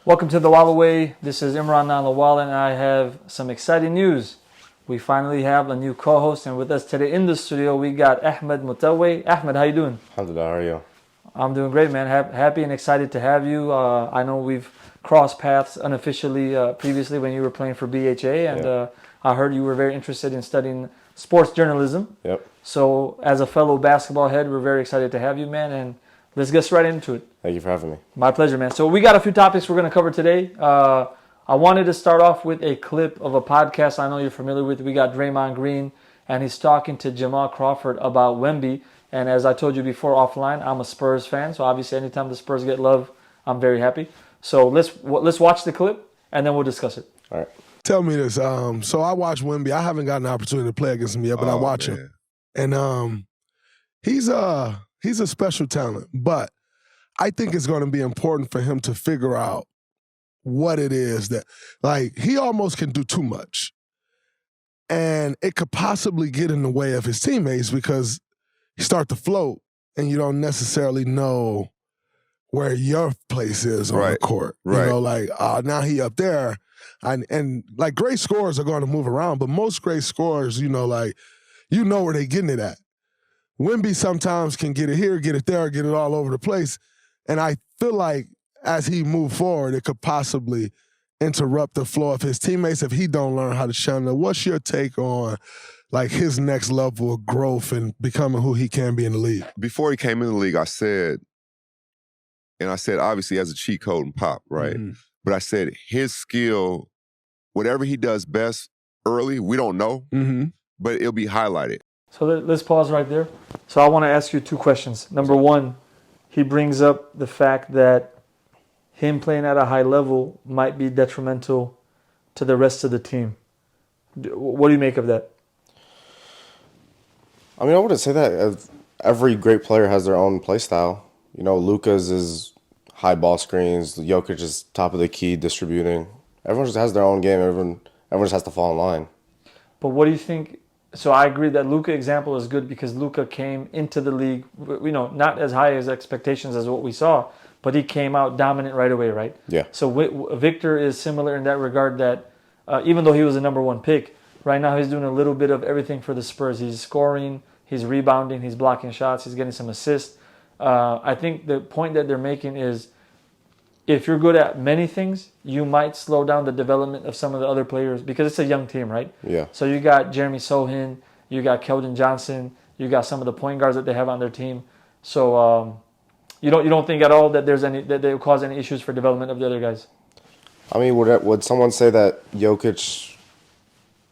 Welcome to the Way. This is Imran Nalawala, and I have some exciting news. We finally have a new co-host, and with us today in the studio, we got Ahmed Mutaway. Ahmed, how you doing? Alhamdulillah, how are you? I'm doing great, man. Happy and excited to have you. I know we've crossed paths unofficially previously when you were playing for BHA, and I heard you were very interested in studying sports journalism. Yep. So as a fellow basketball head, we're very excited to have you, man, and let's get right into it. Thank you for having me. My pleasure, man. So we got a few topics we're going to cover today. I wanted to start off with a clip of a podcast I know you're familiar with. We got Draymond Green, and he's talking to Jamal Crawford about Wemby. And as I told you before offline, I'm a Spurs fan. So obviously anytime the Spurs get love, I'm very happy. So let's watch the clip, and then we'll discuss it. All right. Tell me this. So I watch Wemby. I haven't gotten an opportunity to play against him yet, but I watch him. And he's a special talent. But I think it's going to be important for him to figure out what it is that, like, he almost can do too much. And it could possibly get in the way of his teammates because you start to float and you don't necessarily know where your place is on the court. Right. You know, like, now he up there. And like, great scorers are going to move around, but most great scorers, you know where they're getting it at. Wemby sometimes can get it here, get it there, get it all over the place. And I feel like as he moves forward, it could possibly interrupt the flow of his teammates if he don't learn how to channel. What's your take on, like, his next level of growth and becoming who he can be in the league? Before he came in the league, I said obviously as a cheat code and pop, right? Mm-hmm. But I said his skill, whatever he does best early, we don't know, but it'll be highlighted. So let's pause right there. So I want to ask you two questions. Number one, he brings up the fact that him playing at a high level might be detrimental to the rest of the team. What do you make of that? I mean, I wouldn't say that. Every great player has their own play style. You know, Luka's is high ball screens. Jokic is top of the key distributing. Everyone just has their own game. Everyone just has to fall in line. But what do you think? So I agree that Luka example is good because Luka came into the league, not as high as expectations as what we saw, but he came out dominant right away, right? Yeah. So Victor is similar in that regard that even though he was the number one pick, right now he's doing a little bit of everything for the Spurs. He's scoring, he's rebounding, he's blocking shots, he's getting some assists. I think the point that they're making is if you're good at many things, you might slow down the development of some of the other players because it's a young team, right? Yeah. So you got Jeremy Sohan, you got Keldon Johnson, you got some of the point guards that they have on their team. So you don't think at all that that they will cause any issues for development of the other guys? I mean, would someone say that Jokic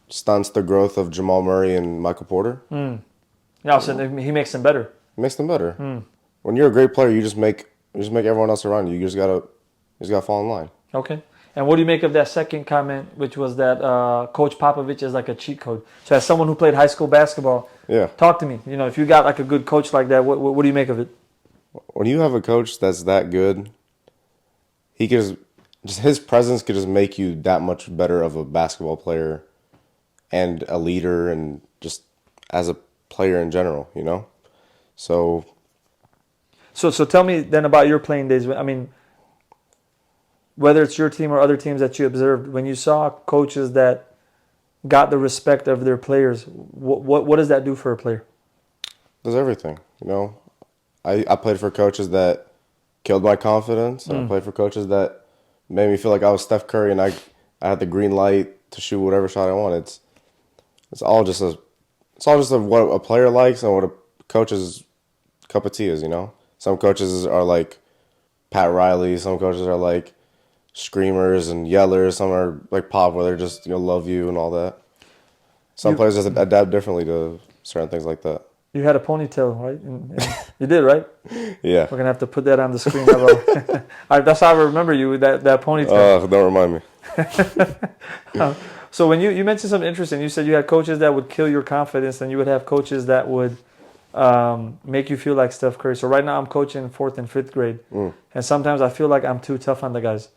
stunts the growth of Jamal Murray and Michael Porter? No, so he makes them better. Makes them better. When you're a great player, you just make everyone else around you. You just gotta fall in line. Okay. And what do you make of that second comment, which was that Coach Popovich is like a cheat code? So as someone who played high school basketball, talk to me. You know, if you got like a good coach like that, what do you make of it? When you have a coach that's that good, he could just his presence could just make you that much better of a basketball player and a leader and just as a player in general, you know? So tell me then about your playing days. I mean, whether it's your team or other teams that you observed, when you saw coaches that got the respect of their players, what does that do for a player? Does everything, you know? I played for coaches that killed my confidence. And I played for coaches that made me feel like I was Steph Curry and I had the green light to shoot whatever shot I wanted. It's all just what a player likes and what a coach's cup of tea is, you know? Some coaches are like Pat Riley. Some coaches are like screamers and yellers. Some are like Pop, where they're just love you and all that. Some players just adapt differently to certain things like that. You had a ponytail, right? And you did, right? Yeah. We're gonna have to put that on the screen. That's how I remember you with that ponytail. Don't remind me. So when you mentioned something interesting, you said you had coaches that would kill your confidence, and you would have coaches that would make you feel like Steph Curry. So right now I'm coaching 4th and 5th grade, and sometimes I feel like I'm too tough on the guys.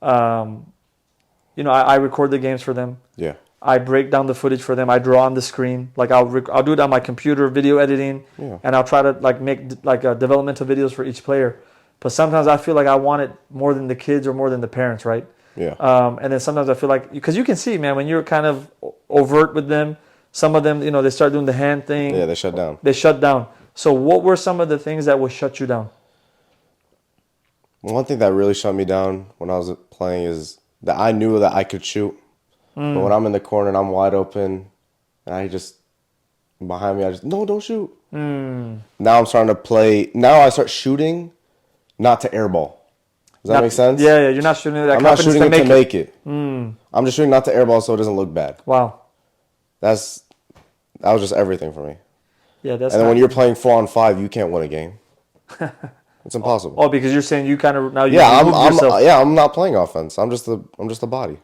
I record the games for them. Yeah. I break down the footage for them. I draw on the screen. Like I'll do it on my computer, video editing, and I'll try to like make like developmental videos for each player. But sometimes I feel like I want it more than the kids or more than the parents, right? Yeah. And then sometimes I feel like, because you can see, man, when you're kind of overt with them, some of them, they start doing the hand thing. Yeah, they shut down. They shut down. So what were some of the things that would shut you down? One thing that really shut me down when I was playing is that I knew that I could shoot. But when I'm in the corner and I'm wide open, and behind me, no, don't shoot. Now I'm starting to play. Now I start shooting, not to airball. Does that make sense? Yeah, you're not shooting that. I'm not shooting it to make it. Mm. I'm just shooting not to airball so it doesn't look bad. Wow. That was just everything for me. Yeah, and then when you're playing 4-on-5, you can't win a game. It's impossible. Oh, because you're saying you kind of now you yourself. I'm not playing offense. I'm just a body.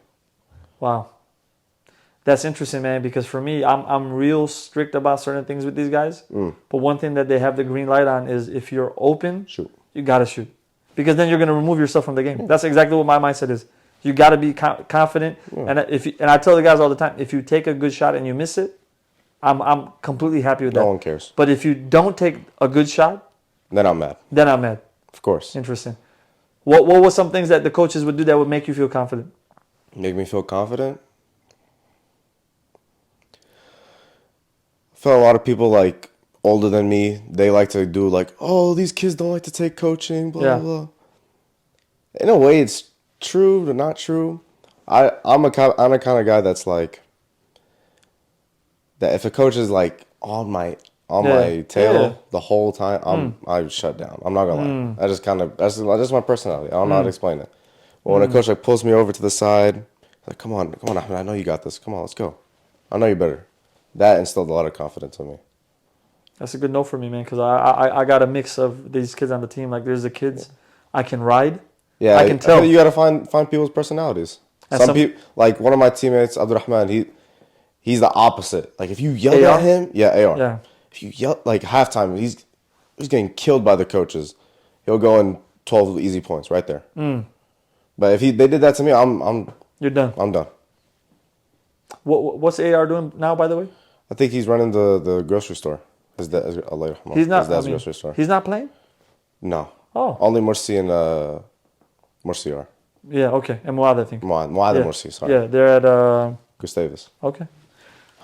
Wow. That's interesting, man, because for me, I'm real strict about certain things with these guys. But one thing that they have the green light on is if you're open, shoot. You got to shoot. Because then you're going to remove yourself from the game. That's exactly what my mindset is. You got to be confident. And and I tell the guys all the time, if you take a good shot and you miss it, I'm completely happy with that. No one cares. But if you don't take a good shot, then I'm mad. Of course. Interesting. What were some things that the coaches would do that would make you feel confident? Make me feel confident? I feel a lot of people like older than me, they like to do like, oh, these kids don't like to take coaching, blah, blah. In a way, it's true but not true. I'm the kind of guy that's like, that if a coach is like on my tail the whole time, I shut down. I'm not gonna lie. That's just my personality. I don't know how to explain it. But when a coach like pulls me over to the side, like, come on, Ahmed, I know you got this. Come on, let's go. I know you better. That instilled a lot of confidence in me. That's a good note for me, man, because I got a mix of these kids on the team. Like, there's the kids I can ride. Yeah, I can tell. You got to find people's personalities. Some people, like one of my teammates, Abdurrahman, he's the opposite. Like, if you yell at him, AR. Yeah. If you yell, like, halftime, he's getting killed by the coaches. He'll go in 12 easy points right there. But if they did that to me, You're done. I'm done. What's AR doing now, by the way? I think he's running the grocery store. He's not. His dad's grocery store. He's not playing? No. Oh. Only Morsi and Morsi are. Yeah, okay. And Muad, I think. Muad and Morsi, sorry. Yeah, they're at... Gustavus. Okay.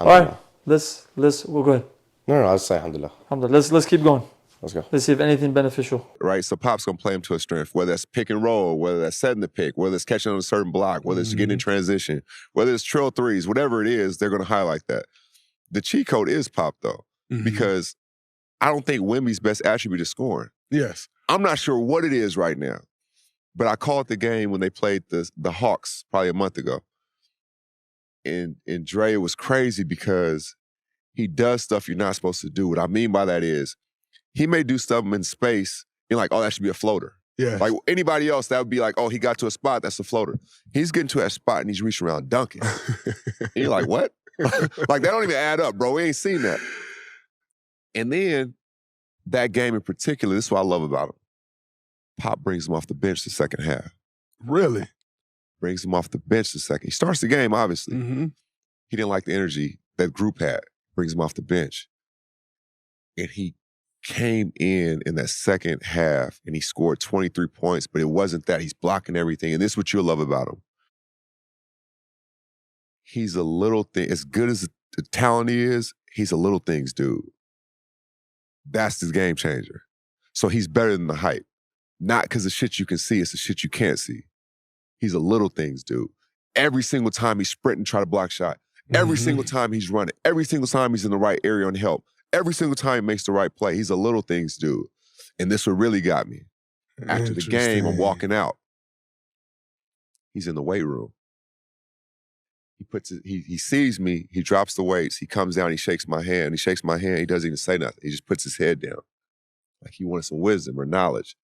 All right. We'll go ahead. No, I'll say alhamdulillah. Alhamdulillah. Let's keep going. Let's go. Let's see if anything beneficial. Right, so Pop's going to play him to a strength, whether that's pick and roll, whether that's setting the pick, whether it's catching on a certain block, whether it's getting in transition, whether it's trail threes, whatever it is, they're going to highlight that. The cheat code is Pop, though, because I don't think Wemby's best attribute is scoring. Yes. I'm not sure what it is right now, but I called the game when they played the Hawks probably a month ago. And Dre was crazy because he does stuff you're not supposed to do. What I mean by that is he may do stuff in space and like, oh, that should be a floater. Yeah. Like anybody else, that would be like, oh, he got to a spot, that's a floater. He's getting to that spot and he's reaching around dunking. And you're like, what? Like, that don't even add up, bro. We ain't seen that. And then that game in particular, this is what I love about him. Pop brings him off the bench the second half. Really? Brings him off the bench the second. He starts the game, obviously. He didn't like the energy that group had. Brings him off the bench. And he came in that second half and he scored 23 points, but it wasn't that. He's blocking everything. And this is what you'll love about him. He's a little thing. As good as the talent he is, he's a little things dude. That's his game changer. So he's better than the hype. Not because the shit you can see, it's the shit you can't see. He's a little things dude. Every single time he's sprinting, try to block shot. Every single time he's running. Every single time he's in the right area on help. Every single time he makes the right play. He's a little things dude. And this what really got me. After the game, I'm walking out. He's in the weight room. He sees me, he drops the weights, he comes down, he shakes my hand. He doesn't even say nothing. He just puts his head down. Like he wanted some wisdom or knowledge.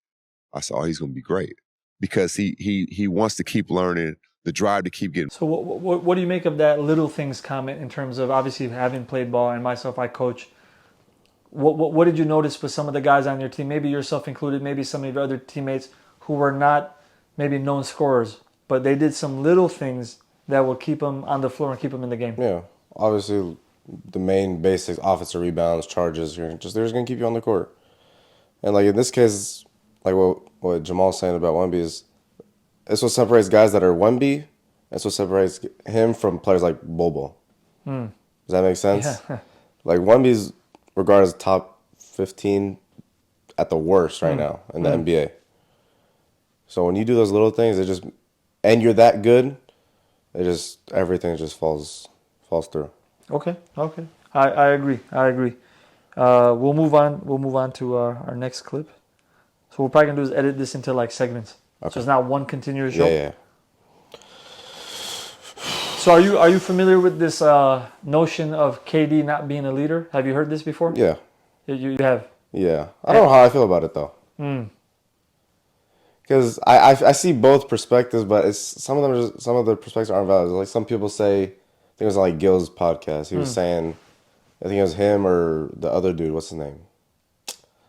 I said, oh, he's gonna be great. Because he wants to keep learning, the drive to keep getting. So what do you make of that little things comment in terms of obviously having played ball and myself, I coach. What did you notice with some of the guys on your team, maybe yourself included, maybe some of your other teammates who were not maybe known scorers, but they did some little things that will keep them on the floor and keep them in the game? Yeah, obviously the main basics, offensive rebounds, charges, they're just going to keep you on the court. And like in this case, like what Jamal's saying about Wemby is, it's what separates guys that are Wemby. It's what separates him from players like Bobo. Does that make sense? Yeah. Like Wemby's regarded as top 15 at the worst right now in the NBA. So when you do those little things, and you're that good, everything just falls through. Okay. I agree. We'll move on to our next clip. So we're probably gonna do is edit this into like segments. Okay. So it's not one continuous show. Yeah. So are you familiar with this notion of KD not being a leader? Have you heard this before? Yeah. You have. Yeah. I don't know how I feel about it though. Because I see both perspectives, but some of the perspectives aren't valid. Like some people say, I think it was like Gil's podcast. He was saying, I think it was him or the other dude. What's his name?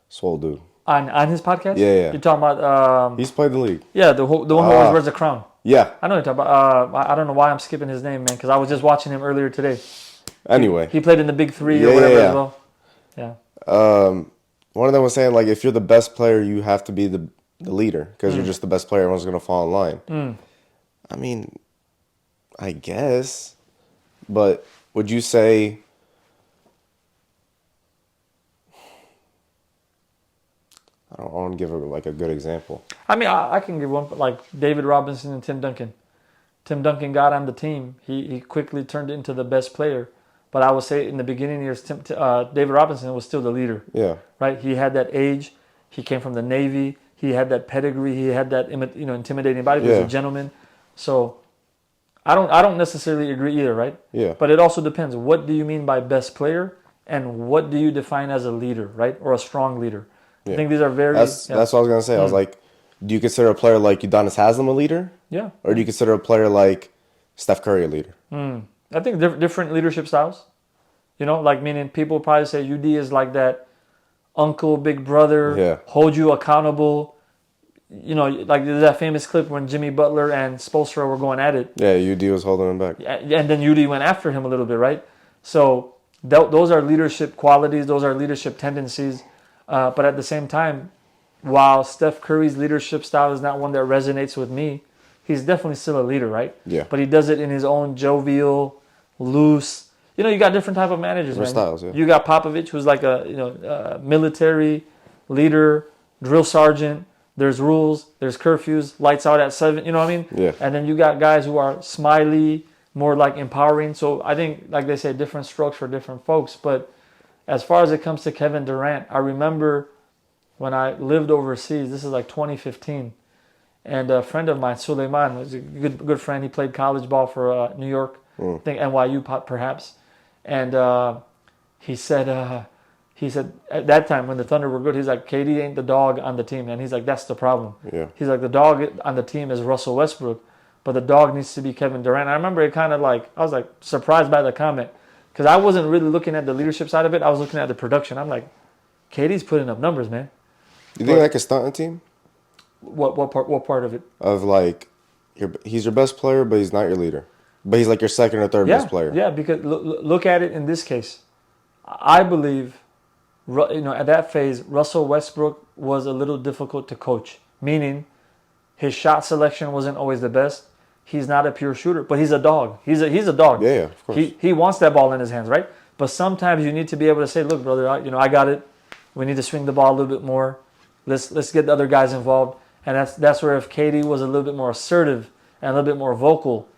Swole dude. On his podcast? Yeah. You're talking about He's played the league. yeah, the one who always wears a crown. Yeah. I know you're talking about. I don't know why I'm skipping his name, man, because I was just watching him earlier today. Anyway. He played in the Big Three or whatever as well. Yeah. One of them was saying, like, if you're the best player, you have to be the leader because you're just the best player. Everyone's going to fall in line. I mean, I guess. But would you say... I don't want to give a good example. I mean, I can give one, like David Robinson and Tim Duncan. Tim Duncan got on the team. He quickly turned into the best player. But I would say in the beginning years, David Robinson was still the leader. Yeah. Right? He had that age. He came from the Navy. He had that pedigree. He had that intimidating body. He was a gentleman. So I don't necessarily agree either, right? Yeah. But it also depends. What do you mean by best player? And what do you define as a leader, right? Or a strong leader? I think these are very... That's what I was going to say. I was like, do you consider a player like Udonis Haslem a leader? Yeah. Or do you consider a player like Steph Curry a leader? I think different leadership styles. Like meaning people probably say UD is like that uncle, big brother, hold you accountable. Like there's that famous clip when Jimmy Butler and Spoelstra were going at it. Yeah, UD was holding him back. And then UD went after him a little bit, right? So those are leadership qualities. Those are leadership tendencies. But at the same time, while Steph Curry's leadership style is not one that resonates with me, he's definitely still a leader, right? Yeah. But he does it in his own jovial, loose. You got different type of managers, man. Styles, yeah. You got Popovich, who's like a military leader, drill sergeant. There's rules, there's curfews, lights out at 7. You know what I mean? Yeah. And then you got guys who are smiley, more like empowering. So I think, like they say, different strokes for different folks. But as far as it comes to Kevin Durant, I remember when I lived overseas, this is like 2015, and a friend of mine, Suleiman, was a good friend. He played college ball for New York, I think NYU perhaps. And he said at that time when the Thunder were good, he's like, KD ain't the dog on the team. And he's like, that's the problem. Yeah. He's like, the dog on the team is Russell Westbrook, but the dog needs to be Kevin Durant. I remember it kind of like, I was like surprised by the comment. Because I wasn't really looking at the leadership side of it. I was looking at the production. I'm like, KD's putting up numbers, man. You think like a stunting team? What part of it? Of like, he's your best player, but he's not your leader. But he's like your second or third best player. Yeah, because look at it in this case. I believe, at that phase, Russell Westbrook was a little difficult to coach. Meaning, his shot selection wasn't always the best. He's not a pure shooter, but he's a dog. He's a dog. Yeah, of course. He wants that ball in his hands, right? But sometimes you need to be able to say, look, brother, I got it. We need to swing the ball a little bit more. Let's get the other guys involved. And that's where if KD was a little bit more assertive and a little bit more vocal,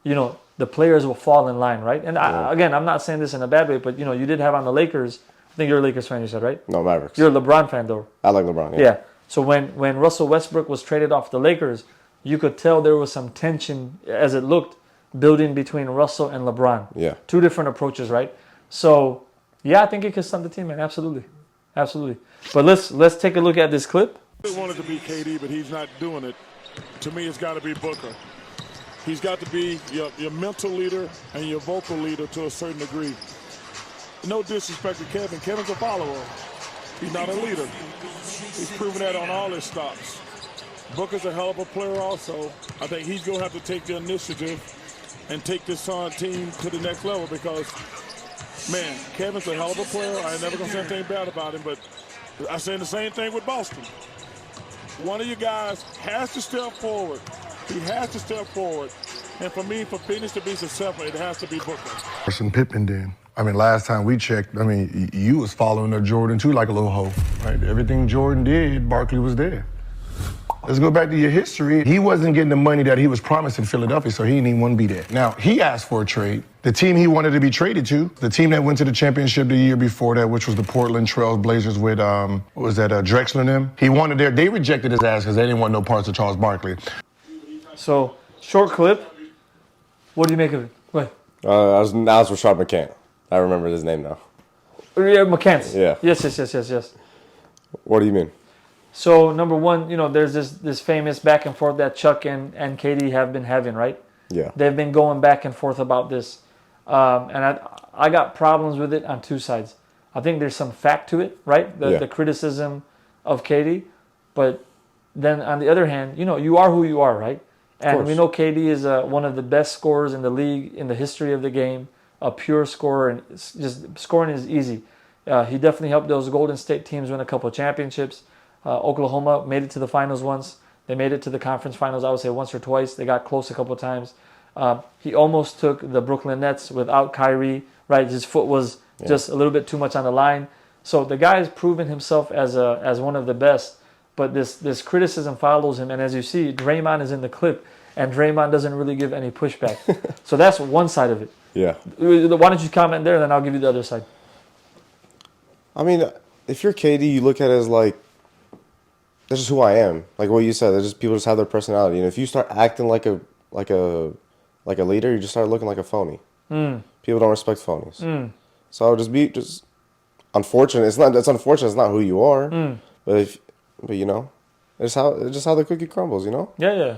the players will fall in line, right? And again, I'm not saying this in a bad way, but you did have on the Lakers. I think you're a Lakers fan, you said, right? No, Mavericks. You're a LeBron fan, though. I like LeBron. Yeah. So when Russell Westbrook was traded off the Lakers, you could tell there was some tension, as it looked, building between Russell and LeBron. Yeah. Two different approaches, right? So, yeah, I think it could stunt the team, man. Absolutely. But let's take a look at this clip. I wanted to be KD, but he's not doing it. To me, it's got to be Booker. He's got to be your mental leader and your vocal leader to a certain degree. No disrespect to Kevin. Kevin's a follower. He's not a leader. He's proven that on all his stops. Booker's a hell of a player also. I think he's going to have to take the initiative and take this Sun team to the next level because, man, Kevin's a hell of a player. I ain't never going to say anything bad about him, but I'm saying the same thing with Boston. One of you guys has to step forward. He has to step forward. And for me, for Phoenix to be successful, it has to be Booker. And Pippen did. I mean, last time we checked, I mean, you was following Jordan too like a little hoe, right? Everything Jordan did, Barkley was there. Let's go back to your history. He wasn't getting the money that he was promised in Philadelphia, so he didn't even want to be there. Now, he asked for a trade. The team he wanted to be traded to, the team that went to the championship the year before that, which was the Portland Trail Blazers with, Drexler and them? He wanted there. They rejected his ass because they didn't want no parts of Charles Barkley. So, short clip. What do you make of it? Go ahead. I was Rashad McCann. I remember his name now. Yeah, McCants. Yeah. Yes. What do you mean? So, number one, there's this famous back and forth that Chuck and KD have been having, right? Yeah. They've been going back and forth about this. And I got problems with it on two sides. I think there's some fact to it, right? The criticism of KD. But then on the other hand, you are who you are, right? And we know KD is one of the best scorers in the league, in the history of the game, a pure scorer, and just scoring is easy. He definitely helped those Golden State teams win a couple of championships. Oklahoma made it to the finals once. They made it to the conference finals, I would say, once or twice. They got close a couple of times. He almost took the Brooklyn Nets without Kyrie, right? His foot was just a little bit too much on the line. So the guy has proven himself as one of the best. But this criticism follows him. And as you see, Draymond is in the clip, and Draymond doesn't really give any pushback. So that's one side of it. Yeah. Why don't you comment there, and then I'll give you the other side. I mean, if you're KD, you look at it as like, that's just who I am. Like what you said, people just have their personality. And if you start acting like a leader, you just start looking like a phony. People don't respect phonies. So just unfortunate. It's unfortunate. It's not who you are. But it's how the cookie crumbles. Yeah.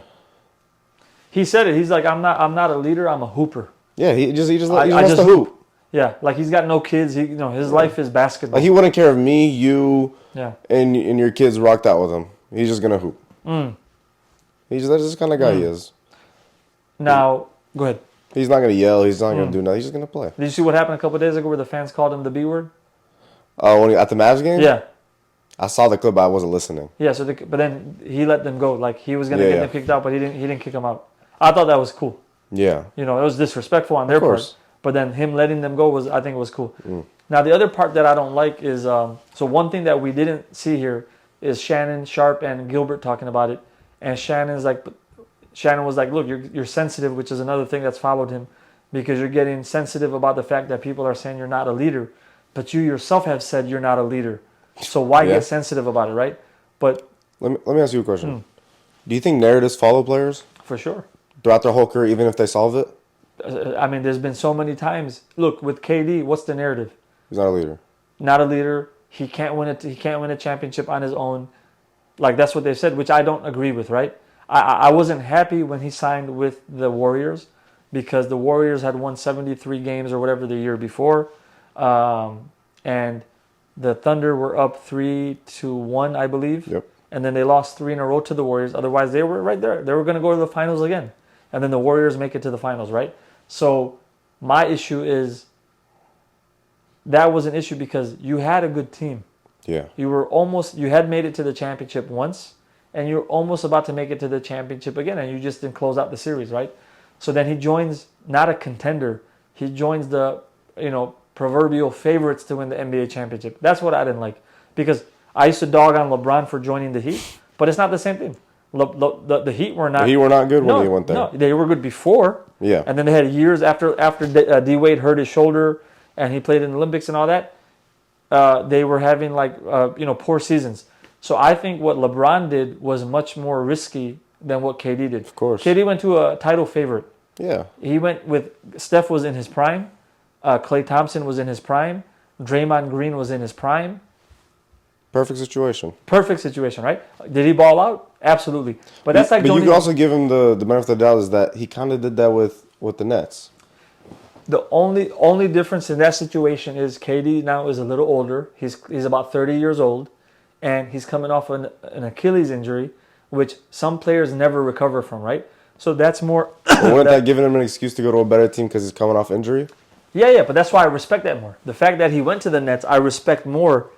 He said it. He's like, I'm not a leader. I'm a hooper. Yeah, he just wants to hoop. Yeah, like he's got no kids. His life is basketball. Like he wouldn't care if me, you, Yeah. and your kids rocked out with him. He's just gonna hoop. That's just the kind of guy he is. Now, go ahead. He's not gonna yell. He's not gonna do nothing. He's just gonna play. Did you see what happened a couple of days ago where the fans called him the B word? Oh, at the Mavs game? Yeah. I saw the clip, but I wasn't listening. Yeah. But then he let them go. Like he was gonna get them kicked out, but he didn't kick them out. I thought that was cool. Yeah. It was disrespectful on their part. But then him letting them go I think was cool. Now the other part that I don't like is so one thing that we didn't see here is Shannon Sharp and Gilbert talking about it, and Shannon was like, look, you're sensitive, which is another thing that's followed him, because you're getting sensitive about the fact that people are saying you're not a leader, but you yourself have said you're not a leader. So why get sensitive about it, right? But let me ask you a question. Do you think narratives follow players for sure throughout their whole career, even if they solve it? I mean, there's been so many times. Look, with KD, what's the narrative? He's not a leader. Not a leader. He can't win a championship on his own. Like that's what they've said, which I don't agree with. Right? I wasn't happy when he signed with the Warriors because the Warriors had won 73 games or whatever the year before, and the Thunder were up 3-1, I believe. Yep. And then they lost 3 in a row to the Warriors. Otherwise, they were right there. They were going to go to the finals again. And then the Warriors make it to the finals, right? So my issue is that was an issue because you had a good team. Yeah. You had made it to the championship once, and you're almost about to make it to the championship again, and you just didn't close out the series, right? So then he joins not a contender. He joins the, proverbial favorites to win the NBA championship. That's what I didn't like. Because I used to dog on LeBron for joining the Heat, but it's not the same thing. The Heat were not. The Heat were not good when he went there. No, they were good before. Yeah. And then they had years after D Wade hurt his shoulder and he played in the Olympics and all that. They were having poor seasons. So I think what LeBron did was much more risky than what KD did. Of course. KD went to a title favorite. Yeah. He went with Steph was in his prime. Klay Thompson was in his prime. Draymond Green was in his prime. Perfect situation, right? Did he ball out? Absolutely. But that's like. But you can also give him the benefit of the doubt is that he kind of did that with the Nets. The only difference in that situation is KD now is a little older. He's about 30 years old, and he's coming off an Achilles injury, which some players never recover from, right? So that's more. Wouldn't that give him an excuse to go to a better team because he's coming off injury? Yeah, but that's why I respect that more. The fact that he went to the Nets, I respect more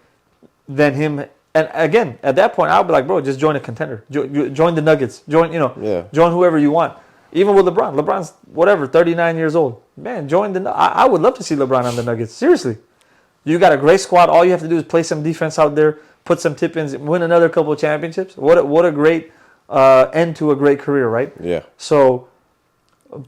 than him And again, at that point, I'll be like, bro, just join a contender. Join the Nuggets. Join whoever you want. Even with LeBron. LeBron's, 39 years old. Man, join the I would love to see LeBron on the Nuggets. Seriously. You got a great squad. All you have to do is play some defense out there, put some tip-ins, win another couple of championships. What a great end to a great career, right? Yeah. So,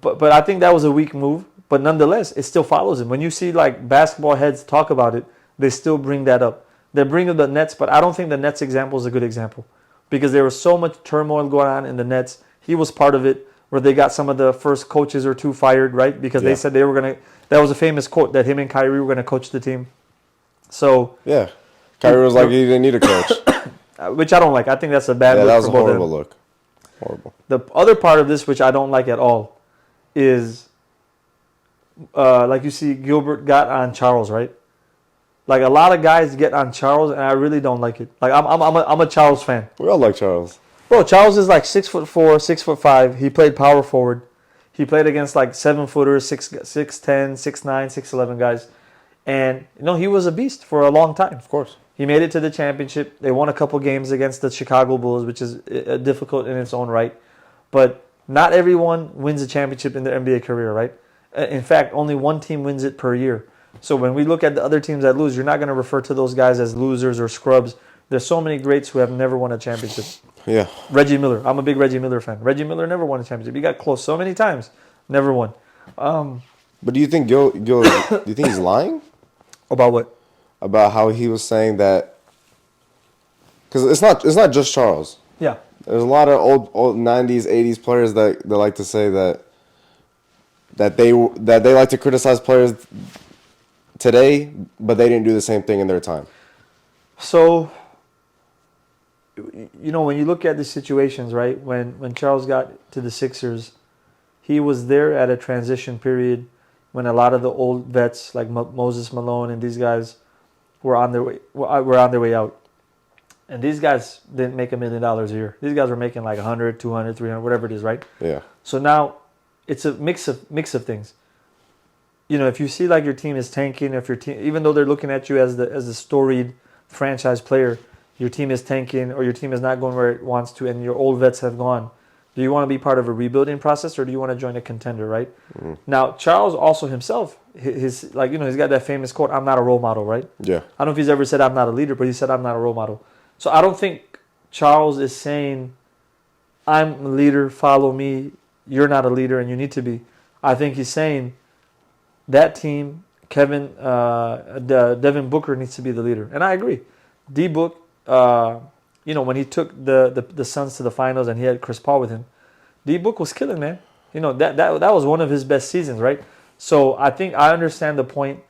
but I think that was a weak move. But nonetheless, it still follows him. When you see like basketball heads talk about it, they still bring that up. They bring up the Nets, but I don't think the Nets example is a good example because there was so much turmoil going on in the Nets. He was part of it where they got some of the first coaches or two fired, right? Because they said they were going to – that was a famous quote that him and Kyrie were going to coach the team. So yeah, Kyrie was like he didn't need a coach. Which I don't like. I think that's a bad look. That was for a both horrible of them. look. Horrible. The other part of this, which I don't like at all, is like you see Gilbert got on Charles, right? Like a lot of guys get on Charles, and I really don't like it. Like I'm a Charles fan. We all like Charles. Bro, Charles is like 6'4", 6'5". He played power forward. He played against like 7-footers, 6'10", 6'9", 6'11" guys. And he was a beast for a long time. Of course. He made it to the championship. They won a couple games against the Chicago Bulls, which is difficult in its own right. But not everyone wins a championship in their NBA career, right? In fact, only one team wins it per year. So when we look at the other teams that lose, you're not going to refer to those guys as losers or scrubs. There's so many greats who have never won a championship. Yeah. Reggie Miller. I'm a big Reggie Miller fan. Reggie Miller never won a championship. He got close so many times. Never won. But do you think Gil do you think he's lying? About what? About how he was saying that, because it's not just Charles. Yeah. There's a lot of old 90s, 80s players that like to say that they like to criticize players today, but they didn't do the same thing in their time. So, when you look at the situations, right? When Charles got to the Sixers, he was there at a transition period when a lot of the old vets like Moses Malone and these guys were on their way out. And these guys didn't make $1 million a year. These guys were making like 100, 200, 300, whatever it is, right? Yeah. So now it's a mix of things. If you see like your team is tanking, if your team, even though they're looking at you as the storied franchise player, your team is tanking or your team is not going where it wants to, and your old vets have gone. Do you want to be part of a rebuilding process, or do you want to join a contender, right? Mm-hmm. Now, Charles also himself, he's got that famous quote, "I'm not a role model," right? Yeah. I don't know if he's ever said I'm not a leader, but he said I'm not a role model. So I don't think Charles is saying I'm a leader, follow me, you're not a leader and you need to be. I think he's saying that team, Devin Booker needs to be the leader. And I agree. D-Book, when he took the Suns to the finals and he had Chris Paul with him, D-Book was killing, man. That was one of his best seasons, right? So I think I understand the point,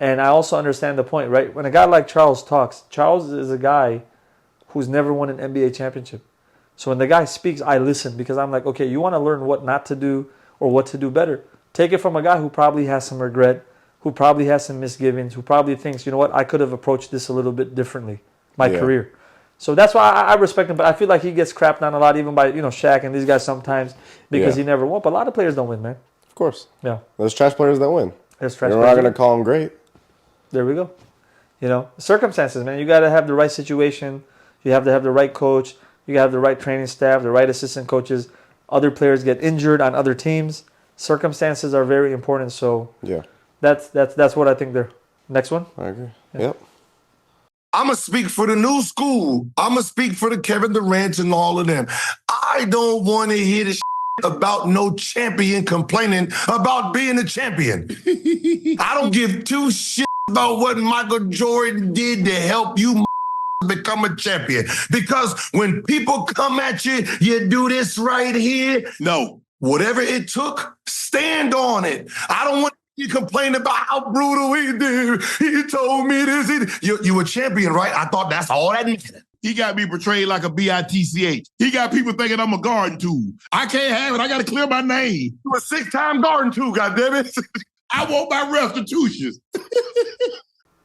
and I also understand the point, right? When a guy like Charles talks, Charles is a guy who's never won an NBA championship. So when the guy speaks, I listen because I'm like, okay, you want to learn what not to do or what to do better. Take it from a guy who probably has some regret, who probably has some misgivings, who probably thinks, you know what, I could have approached this a little bit differently, my career. So that's why I respect him, but I feel like he gets crapped on a lot, even by Shaq and these guys sometimes because he never won. But a lot of players don't win, man. Of course. Yeah. There's trash players that win. There's trash We're players. not going to call them great. There we go. Circumstances, man. You got to have the right situation. You have to have the right coach. You got to have the right training staff, the right assistant coaches. Other players get injured on other teams. Circumstances are very important. So yeah, that's what I think there. Next one. I agree. Yeah. Yep. I'm going to speak for the new school. I'm going to speak for the Kevin Durant and all of them. I don't want to hear the about no champion complaining about being a champion. I don't give two shits about what Michael Jordan did to help you become a champion. Because when people come at you, you do this right here. No, whatever it took, stand on it. I don't want you complain about how brutal he did. He told me this. You a champion, right? I thought that's all that mattered. He got me portrayed like a bitch. He got people thinking I'm a garden tool. I can't have it. I got to clear my name. You a 6-time garden tool, goddammit. I want my restitutions.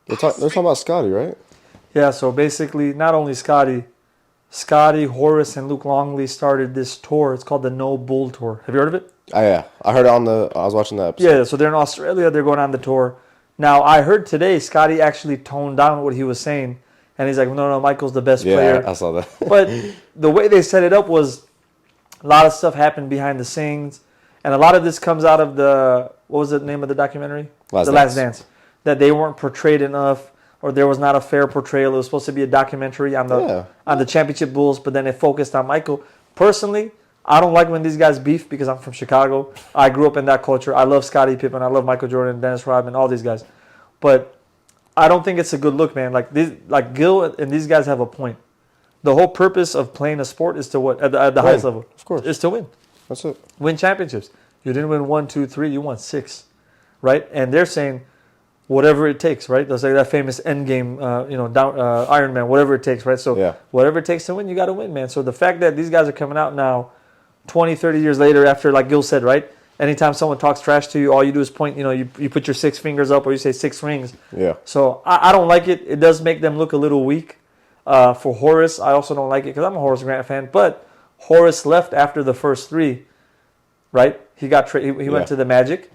They're talking about Scotty, right? Yeah, so basically, not only Scotty, Horace, and Luke Longley started this tour. It's called the No Bull Tour. Have you heard of it? Oh, yeah. I heard it I was watching that episode. Yeah, so they're in Australia. They're going on the tour. Now, I heard today Scotty actually toned down what he was saying, And he's like, no, Michael's the best Yeah, player. I saw that. But the way they set it up was a lot of stuff happened behind the scenes. And a lot of this comes out of what was the name of the documentary? Last Dance. That they weren't portrayed enough, or there was not a fair portrayal. It was supposed to be a documentary on the championship Bulls, but then it focused on Michael. Personally, I don't like when these guys beef because I'm from Chicago. I grew up in that culture. I love Scottie Pippen. I love Michael Jordan, Dennis Rodman, all these guys. But I don't think it's a good look, man. Like Gil and these guys have a point. The whole purpose of playing a sport is to what? At the highest level. Of course. Is to win. That's it. Win championships. You didn't win 1, 2, 3. You won 6. Right? And they're saying whatever it takes, right? That's like that famous end game, Iron Man, whatever it takes, right? So whatever it takes to win, you got to win, man. So the fact that these guys are coming out now 20, 30 years later after, like Gil said, right? Anytime someone talks trash to you, all you do is point, you put your 6 fingers up or you say 6 rings. Yeah. So I don't like it. It does make them look a little weak. For Horace, I also don't like it because I'm a Horace Grant fan. But Horace left after the first 3, right? He got he went to the Magic.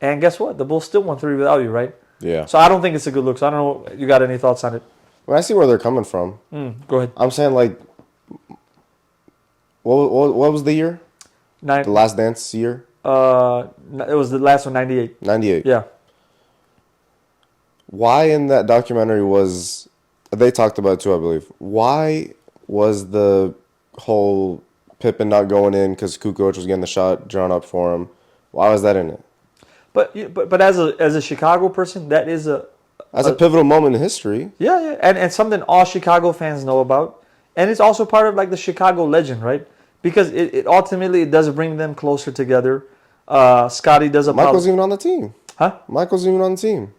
And guess what? The Bulls still won 3 without you, right? Yeah. So I don't think it's a good look. So I don't know. You got any thoughts on it? Well, I see where they're coming from. Go ahead. I'm saying, like, what was the year? The Last Dance year? It was the last one, 98. 98. Yeah. Why in that documentary was, they talked about it too, I believe. Why was the whole Pippen not going in because Kukoc was getting the shot drawn up for him? Why was that in it? But as a Chicago person, that is a pivotal moment in history. Yeah, and something all Chicago fans know about, and it's also part of like the Chicago legend, right? Because it ultimately does bring them closer together. Scottie does Michael's even on the team. Huh? Michael's even on the team.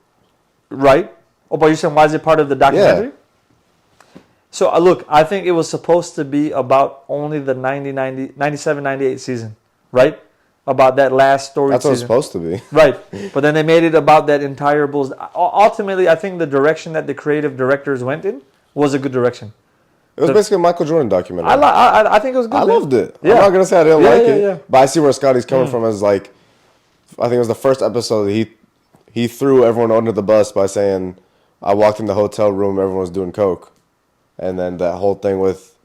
Right. Oh, but you're saying why is it part of the documentary? Yeah. So look, I think it was supposed to be about only the 97-98 season, right? About that last story. That's what it's supposed to be. Right. But then they made it about that entire Bulls. Ultimately, I think the direction that the creative directors went in was a good direction. It was basically a Michael Jordan documentary. I think it was good. I loved it. Yeah. I'm not going to say I didn't like it. Yeah. But I see where Scottie's coming from as, like, I think it was the first episode. He threw everyone under the bus by saying, I walked in the hotel room, everyone was doing coke. And then that whole thing with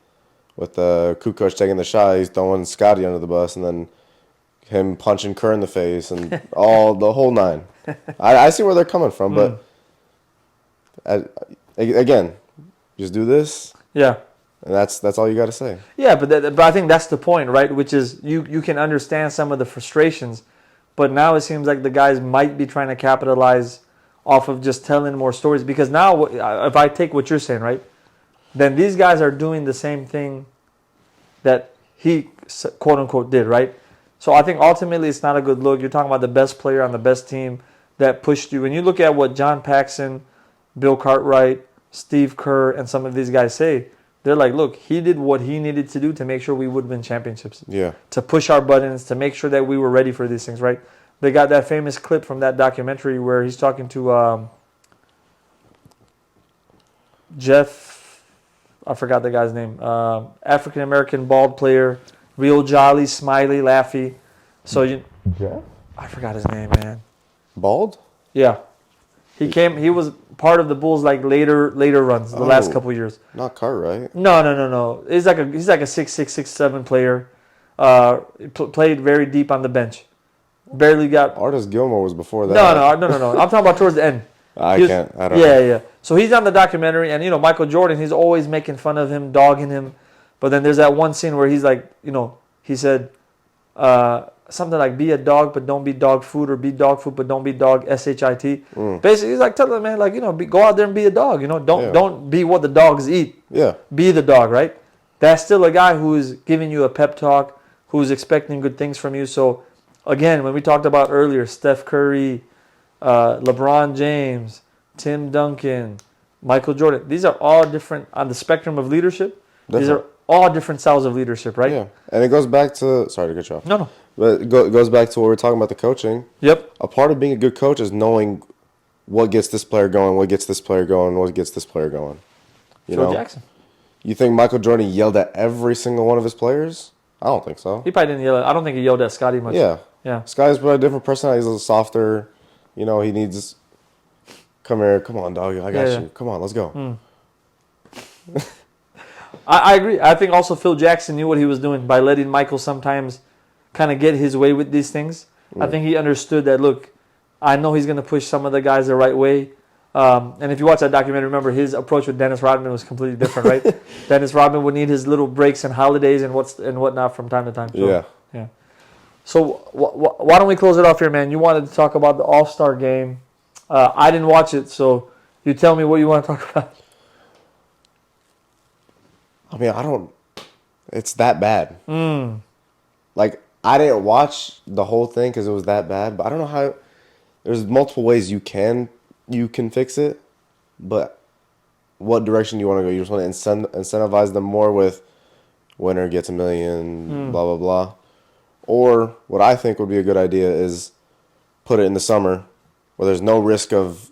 the Kukoc taking the shot, he's throwing Scottie under the bus, and then him punching Kerr in the face and the whole 9. I see where they're coming from, but again, just do this. Yeah. And that's all you got to say. Yeah, but I think that's the point, right? Which is you can understand some of the frustrations, but now it seems like the guys might be trying to capitalize off of just telling more stories. Because now, if I take what you're saying, right, then these guys are doing the same thing that he, quote unquote, did, right? So I think ultimately it's not a good look. You're talking about the best player on the best team that pushed you. When you look at what John Paxson, Bill Cartwright, Steve Kerr, and some of these guys say, they're like, look, he did what he needed to do to make sure we would win championships. Yeah. To push our buttons, to make sure that we were ready for these things, right? They got that famous clip from that documentary where he's talking to Jeff, I forgot the guy's name, African-American bald player, real jolly, smiley, laughy. So Jeff? I forgot his name, man. Bald? Yeah. He was part of the Bulls like later runs, the last couple years. Not Cartwright. No. He's like a 6'6", 6'7" player. Played very deep on the bench. Barely got. Artis Gilmore was before that. No. I'm talking about towards the end. I don't know. Yeah. So he's on the documentary, and Michael Jordan, he's always making fun of him, dogging him. But then there's that one scene where he's like, he said something like, be a dog, but don't be dog food, or be dog food, but don't be dog, S-H-I-T. Basically, he's like telling him, man, like, go out there and be a dog. Don't be what the dogs eat. Yeah. Be the dog, right? That's still a guy who is giving you a pep talk, who's expecting good things from you. So, again, when we talked about earlier, Steph Curry, LeBron James, Tim Duncan, Michael Jordan, these are all different on the spectrum of leadership. These are all different styles of leadership, right? Yeah. And it goes back to, sorry to cut you off. No. But it goes back to what we were talking about, the coaching. Yep. A part of being a good coach is knowing what gets this player going, what gets this player going, what gets this player going. Phil Jackson. You think Michael Jordan yelled at every single one of his players? I don't think so. He probably didn't yell at, I don't think he yelled at Scottie much. Yeah. Scotty's probably a different personality. He's a little softer. He needs, come here, come on, dog, I got you. Come on, let's go. I agree. I think also Phil Jackson knew what he was doing by letting Michael sometimes kind of get his way with these things. I think he understood that, look, I know he's going to push some of the guys the right way. And if you watch that documentary, remember his approach with Dennis Rodman was completely different, right? Dennis Rodman would need his little breaks and holidays and whatnot from time to time. So, yeah. So why don't we close it off here, man? You wanted to talk about the All-Star game. I didn't watch it, so you tell me what you want to talk about. I mean, it's that bad. Like, I didn't watch the whole thing because it was that bad, but I don't know how. There's multiple ways you can fix it, but what direction do you want to go? You just want to incentivize them more with winner gets $1 million, blah, blah, blah. Or what I think would be a good idea is put it in the summer where there's no risk of,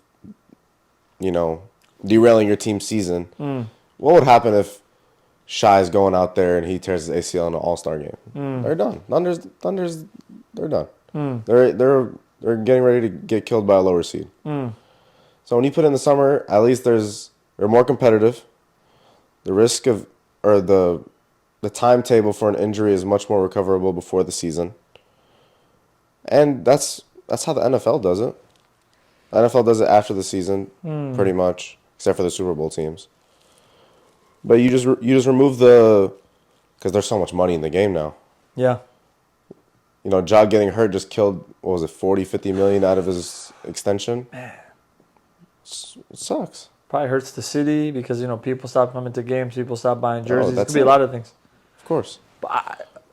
derailing your team's season. What would happen if Shai's going out there and he tears his ACL in an All-Star game? They're done. Thunder's they're done. They're getting ready to get killed by a lower seed. So when you put it in the summer, at least they're more competitive. The risk of the timetable for an injury is much more recoverable before the season. And that's how the NFL does it. The NFL does it after the season, pretty much, except for the Super Bowl teams. But you just remove because there's so much money in the game now. Yeah. Ja getting hurt just killed, what was it, 40, 50 million out of his extension? Man. It sucks. Probably hurts the city because, people stop coming to games, people stop buying jerseys. It That's could be a lot of things. Of course.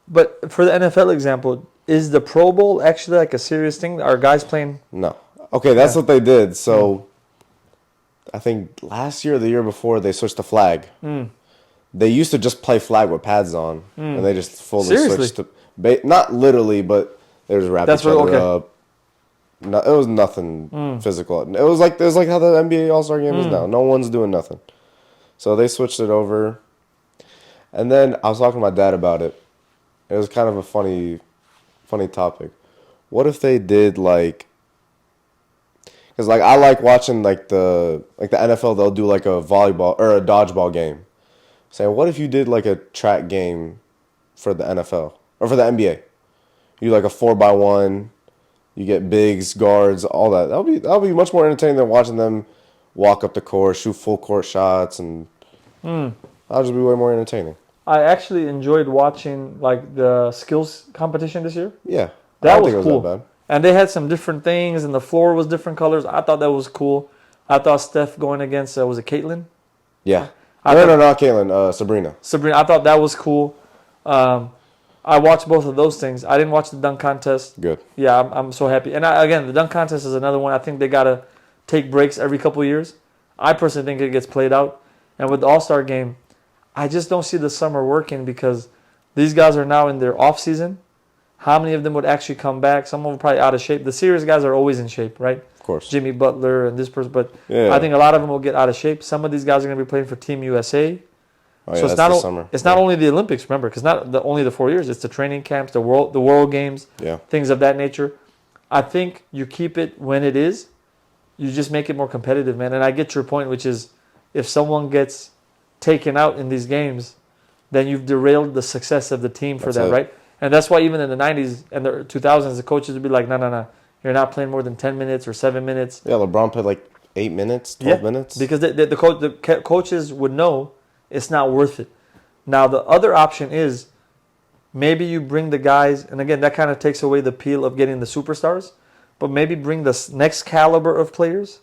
But for the NFL example, is the Pro Bowl actually like a serious thing? Are guys playing? No. Okay, that's what they did. So I think last year or the year before, they switched to flag. They used to just play flag with pads on, and they just fully switched to... Not literally, but they just wrapped each other up. No, it was nothing physical. It was like how the NBA All-Star Game is now. No one's doing nothing. So they switched it over. And then I was talking to my dad about it. It was kind of a funny topic. What if they did because I like watching the NFL. They'll do like a volleyball or a dodgeball game. Saying, what if you did like a track game for the NFL or for the NBA? You do like a 4x1. You get bigs, guards, all that. That'll be much more entertaining than watching them walk up the court, shoot full court shots, and that'll just be way more entertaining. I actually enjoyed watching the skills competition this year. Yeah, that was cool. That bad. And they had some different things, and the floor was different colors. I thought that was cool. I thought Steph going against was it Caitlin? Yeah. No, not Caitlin. Sabrina. I thought that was cool. I watched both of those things. I didn't watch the dunk contest. Good. Yeah, I'm so happy. And again, the dunk contest is another one. I think they gotta take breaks every couple of years. I personally think it gets played out. And with the All-Star game, I just don't see the summer working because these guys are now in their off season. How many of them would actually come back? Some of them are probably out of shape. The serious guys are always in shape, right? Of course. Jimmy Butler and this person. But yeah. I think a lot of them will get out of shape. Some of these guys are going to be playing for Team USA. Oh, so yeah, it's not only the Olympics, remember, because only the 4 years. It's the training camps, the World Games, things of that nature. I think you keep it when it is. You just make it more competitive, man. And I get your point, which is if someone gets taken out in these games, then you've derailed the success of the team for that, right? And that's why even in the 90s and the 2000s, the coaches would be like, no. You're not playing more than 10 minutes or 7 minutes. Yeah, LeBron played like 8 minutes, 12 minutes. Because the coaches would know it's not worth it. Now, the other option is maybe you bring the guys, and again, that kind of takes away the appeal of getting the superstars, but maybe bring the next caliber of players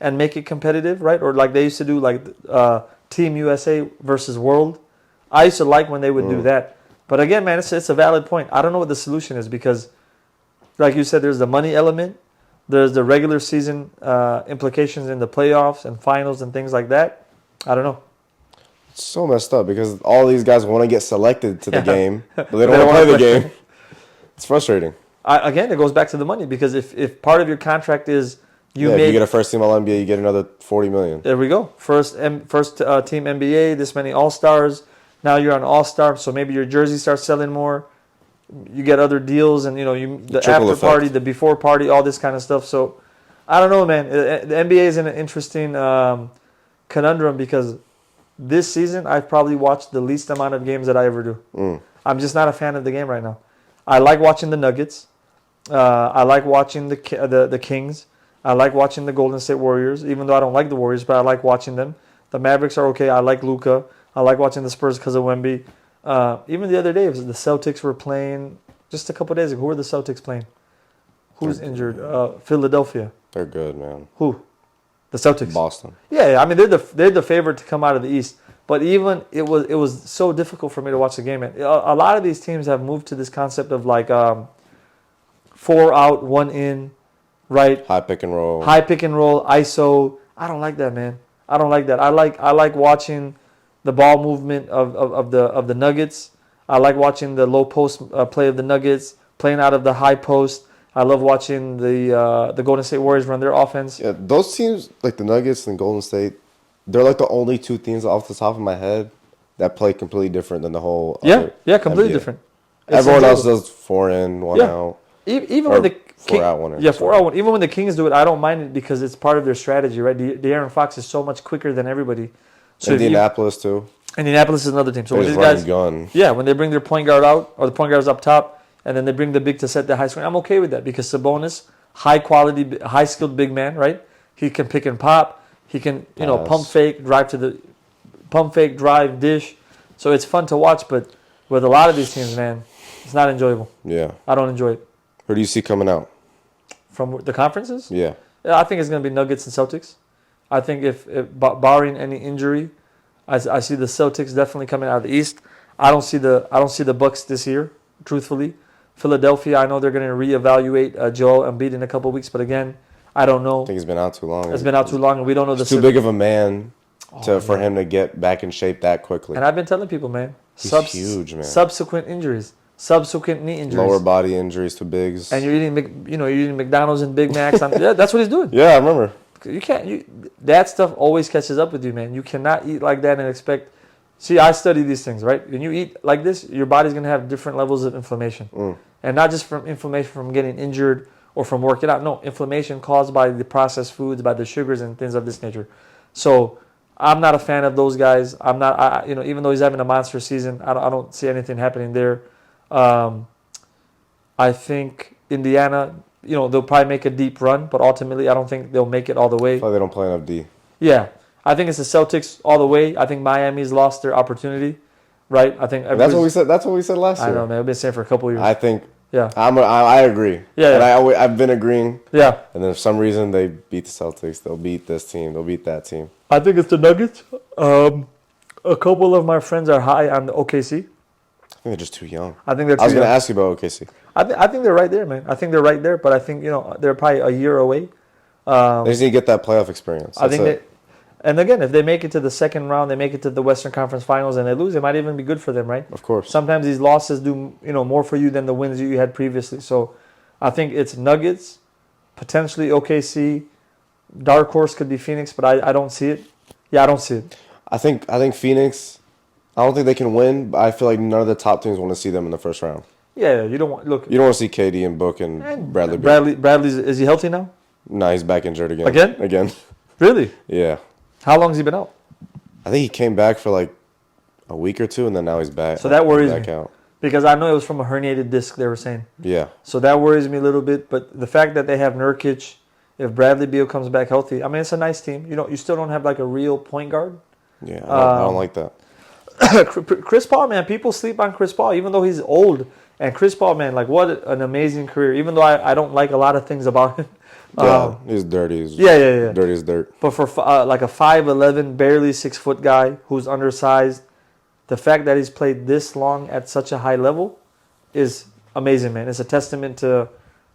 and make it competitive, right? Or like they used to do Team USA versus World. I used to like when they would do that. But again, man, it's a valid point. I don't know what the solution is because, like you said, there's the money element. There's the regular season implications in the playoffs and finals and things like that. I don't know. It's so messed up because all these guys want to get selected to the game, but they don't want to play the game. It's frustrating. Again, it goes back to the money because if part of your contract is if you get a first team All-NBA, you get another $40 million. There we go. First team NBA, this many All-Stars. Now you're an All-Star, so maybe your jersey starts selling more. You get other deals, and the after party, the before party, all this kind of stuff. So I don't know, man. The NBA is in an interesting conundrum because this season, I've probably watched the least amount of games that I ever do. I'm just not a fan of the game right now. I like watching the Nuggets. I like watching the Kings. I like watching the Golden State Warriors, even though I don't like the Warriors, but I like watching them. The Mavericks are okay. I like Luka. I like watching the Spurs because of Wemby. Even the other day, the Celtics were playing just a couple days ago. Who were the Celtics playing? Who's injured? Philadelphia. They're good, man. Who? The Celtics. Boston. Yeah, I mean they're the favorite to come out of the East. But even it was so difficult for me to watch the game. A lot of these teams have moved to this concept of like 4 out, 1 in, right? High pick and roll, ISO. I don't like that, man. I don't like that. I like watching the ball movement of the Nuggets. I like watching the low post play of the Nuggets, playing out of the high post. I love watching the Golden State Warriors run their offense. Yeah, those teams like the Nuggets and Golden State, they're like the only 2 teams off the top of my head that play completely different than the whole. Completely NBA. different. Everyone else does 4 in, 1 out. Even when the 4 out, 1 in. Yeah, 4 out. Even when the Kings do it, I don't mind it because it's part of their strategy, right? De'Aaron Fox is so much quicker than everybody. So Indianapolis too. Indianapolis is another team. So they when these just guys, gun. yeah, when they bring their point guard out or the point guard's up top, and then they bring the big to set the high screen, I'm okay with that because Sabonis, high quality, high skilled big man, right? He can pick and pop. He can pump fake, drive, dish. So it's fun to watch, but with a lot of these teams, man, it's not enjoyable. Yeah, I don't enjoy it. Who do you see coming out from the conferences? Yeah, I think it's going to be Nuggets and Celtics. I think if barring any injury, I see the Celtics definitely coming out of the East. I don't see the Bucks this year, truthfully. Philadelphia, I know they're going to reevaluate Joel Embiid in a couple of weeks, but again, I don't know. I think he's been out too long. It's been out too long, and we don't know He's too big of a man for him to get back in shape that quickly. And I've been telling people, man, he's huge, man. Subsequent injuries, subsequent knee injuries, lower body injuries to bigs, and you're eating McDonald's and Big Macs. Yeah, that's what he's doing. Yeah, I remember. That stuff always catches up with you, man. You cannot eat like that and expect. See, I study these things, right? When you eat like this, your body's going to have different levels of inflammation. And not just from inflammation from getting injured or from working out. No, inflammation caused by the processed foods, by the sugars and things of this nature. So I'm not a fan of those guys. I'm not, even though he's having a monster season, I don't see anything happening there. I think Indiana, they'll probably make a deep run, but ultimately I don't think they'll make it all the way. They don't play enough D. Yeah. I think it's the Celtics all the way. I think Miami's lost their opportunity, right? I think that's what we said. That's what we said last year. I know, man. I've been saying for a couple of years. I think. Yeah. I agree. Yeah. And I've been agreeing. Yeah. And then for some reason they beat the Celtics. They'll beat this team. They'll beat that team. I think it's the Nuggets. A couple of my friends are high on the OKC. I think they're just too young. I think they're too young. I was going to ask you about OKC. I think they're right there, man. I think they're right there, but I think they're probably a year away. They just need to get that playoff experience. I think and again, if they make it to the second round, they make it to the Western Conference Finals, and they lose, it might even be good for them, right? Of course. Sometimes these losses do more for you than the wins you had previously. So, I think it's Nuggets, potentially OKC, dark horse could be Phoenix, but I don't see it. Yeah, I don't see it. I think Phoenix. I don't think they can win, but I feel like none of the top teams want to see them in the first round. Yeah, you don't want You don't want to see KD and Book and Bradley. Bradley's is he healthy now? No, he's back injured again. Again? Really? Yeah. How long has he been out? I think he came back for like a week or 2, and then now he's back. So that worries me. Out. Because I know it was from a herniated disc, they were saying. Yeah. So that worries me a little bit. But the fact that they have Nurkic, if Bradley Beal comes back healthy, I mean, it's a nice team. You still don't have like a real point guard. Yeah, I don't like that. Chris Paul, man, people sleep on Chris Paul, even though he's old. And Chris Paul, man, like what an amazing career. Even though I don't like a lot of things about him. Yeah, he's dirty. Yeah. Dirty as dirt. But for like a 5'11", barely 6 foot guy who's undersized, the fact that he's played this long at such a high level is amazing, man. It's a testament to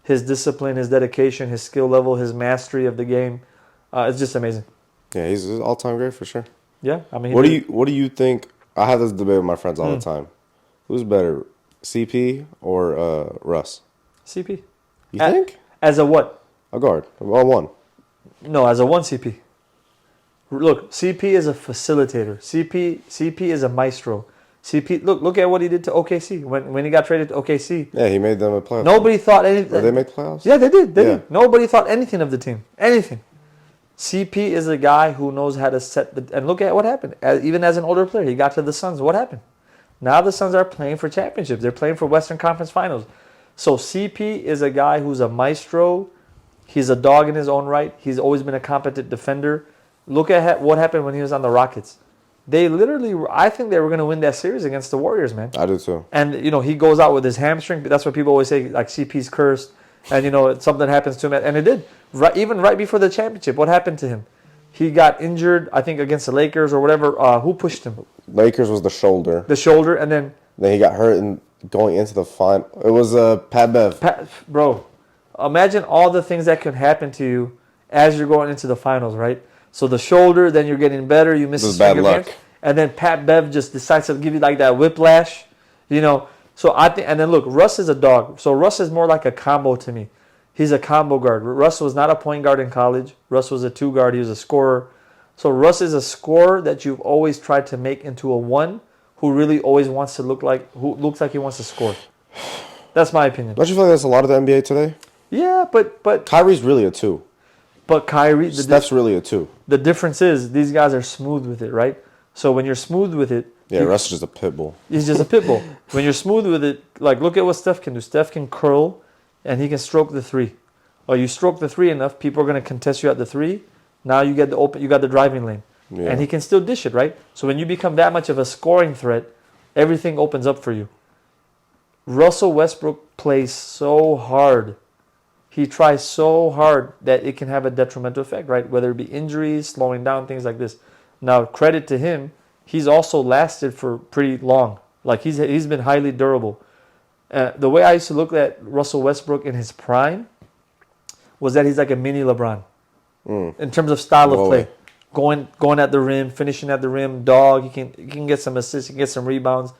his discipline, his dedication, his skill level, his mastery of the game. It's just amazing. Yeah, he's an all-time great for sure. Yeah, I mean, what do you think? I have this debate with my friends all the time. Who's better, CP or Russ? CP. You think? As a what? A guard. Well, one. No, as a 1 CP. Look, CP is a facilitator. CP is a maestro. CP, look at what he did to OKC when he got traded to OKC. Yeah, he made them a playoff. Nobody thought anything. Did they make playoffs? Yeah, they did. They did. Nobody thought anything of the team. Anything. CP is a guy who knows how to set the... And look at what happened. Even as an older player, he got to the Suns. What happened? Now the Suns are playing for championships. They're playing for Western Conference Finals. So CP is a guy who's a maestro. He's a dog in his own right. He's always been a competent defender. Look at what happened when he was on the Rockets. They literally, I think they were going to win that series against the Warriors, man. I do too. And, he goes out with his hamstring. That's what people always say, like, CP's cursed. And, something happens to him. And it did. Even right before the championship, what happened to him? He got injured, I think, against the Lakers or whatever. Who pushed him? Lakers was the shoulder. The shoulder, and then he got hurt and going into the final. It was Pat Bev. Bro, imagine all the things that can happen to you as you're going into the finals, right? So the shoulder, then you're getting better. You miss This is bad luck. and then Pat Bev just decides to give you like that whiplash, So I think, and then look, Russ is a dog. So Russ is more like a combo to me. He's a combo guard. Russ was not a point guard in college. Russ was a 2 guard. He was a scorer. So Russ is a scorer that you've always tried to make into a 1 who really always wants to looks like he wants to score. That's my opinion. Don't you feel like that's a lot of the NBA today? Yeah, but Kyrie's really a 2. But Kyrie, Steph's really a 2. The difference is these guys are smooth with it, right? So when you're smooth with it, Russ is just a pit bull. He's just a pit bull. When you're smooth with it, like look at what Steph can do. Steph can curl, and he can stroke the 3. Or you stroke the 3 enough, people are going to contest you at the 3. Now you get you got the driving lane, and he can still dish it, right? So when you become that much of a scoring threat, everything opens up for you. Russell Westbrook plays so hard. He tries so hard that it can have a detrimental effect, right? Whether it be injuries, slowing down, things like this. Now, credit to him, he's also lasted for pretty long. Like he's been highly durable. The way I used to look at Russell Westbrook in his prime was that he's like a mini LeBron in terms of style of play. Going at the rim, finishing at the rim, dog. He can get some assists, he can get some rebounds,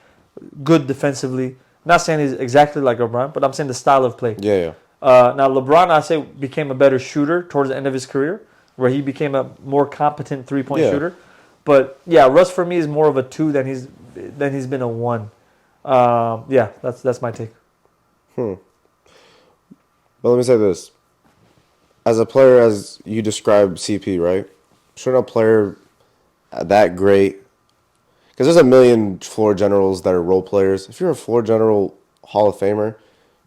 good defensively. Not saying he's exactly like LeBron, but I'm saying the style of play. Yeah. Now LeBron, I say, became a better shooter towards the end of his career, where he became a more competent 3-point shooter. But yeah, Russ for me is more of a 2 than he's been a 1. That's my take. But let me say this: as a player, as you described CP, right? Shouldn't a player that great? Because there's a million floor generals that are role players. If you're a floor general Hall of Famer, you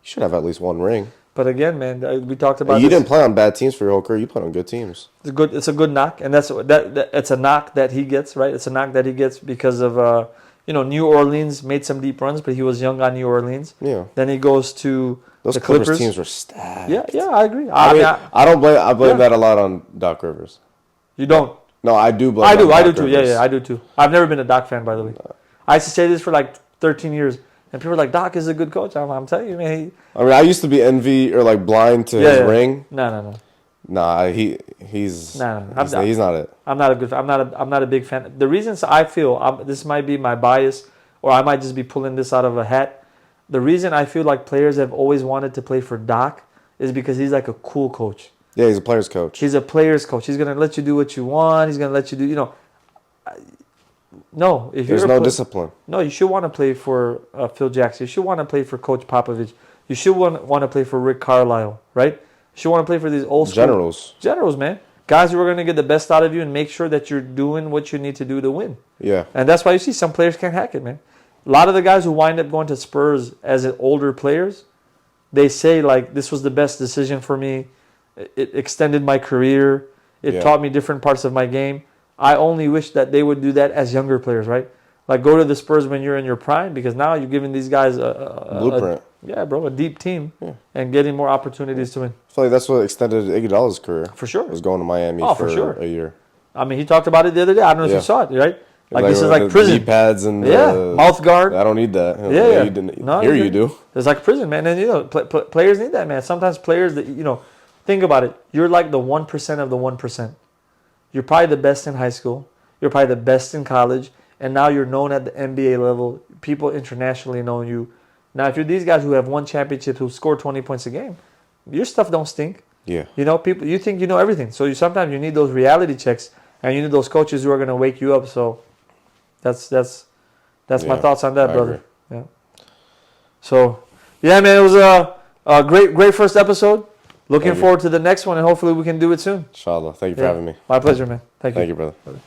should have at least 1 ring. But again, man, we talked about You didn't play on bad teams for your whole career. You played on good teams. It's a good knock, and that's it's a knock that he gets, right? It's a knock that he gets because of New Orleans made some deep runs, but he was young on New Orleans. Yeah. Then he goes to those the Clippers. teams were stacked. Yeah, I agree. I blame that a lot on Doc Rivers. You don't? No, I do blame. I do too. Yeah, I do too. I've never been a Doc fan, by the way. I used to say this for like 13 years. And people are like, Doc is a good coach. I'm telling you, man. I used to be envy or like blind to his ring. No. Nah, he's not it. I'm not a big fan. The reasons I feel this might be my bias, or I might just be pulling this out of a hat. The reason I feel like players have always wanted to play for Doc is because he's like a cool coach. Yeah, he's a player's coach. He's a player's coach. He's gonna let you do what you want. He's gonna let you do, No, if there's no discipline. No, you should want to play for Phil Jackson. You should want to play for Coach Popovich. You should want to play for Rick Carlisle, right? You should want to play for these old school generals, man. Guys who are going to get the best out of you and make sure that you're doing what you need to do to win. Yeah. And that's why you see some players can't hack it, man. A lot of the guys who wind up going to Spurs as older players, they say, like, this was the best decision for me. It extended my career. It taught me different parts of my game. I only wish that they would do that as younger players, right? Like, go to the Spurs when you're in your prime, because now you're giving these guys a blueprint. A deep team and getting more opportunities to win. I feel like that's what extended Iguodala's career. For sure. Was going to Miami for a year. I mean, he talked about it the other day. I don't know if you saw it, right? Like this is like prison. Knee pads and mouth guard. I don't need that. You do. It's like prison, man. And players need that, man. Sometimes players that think about it. You're like the 1% of the 1%. You're probably the best in high school. You're probably the best in college. And now you're known at the NBA level. People internationally know you. Now, if you're these guys who have won championships, who score 20 points a game, your stuff don't stink. Yeah. People, you think you know everything. So sometimes you need those reality checks, and you need those coaches who are going to wake you up. So that's my thoughts on that, brother. Yeah. So, yeah, man, it was a great first episode. Looking Thank you. forward to the next one, and hopefully we can do it soon. Inshallah. Thank you for having me. My pleasure, man. Thank you. Thank you, brother.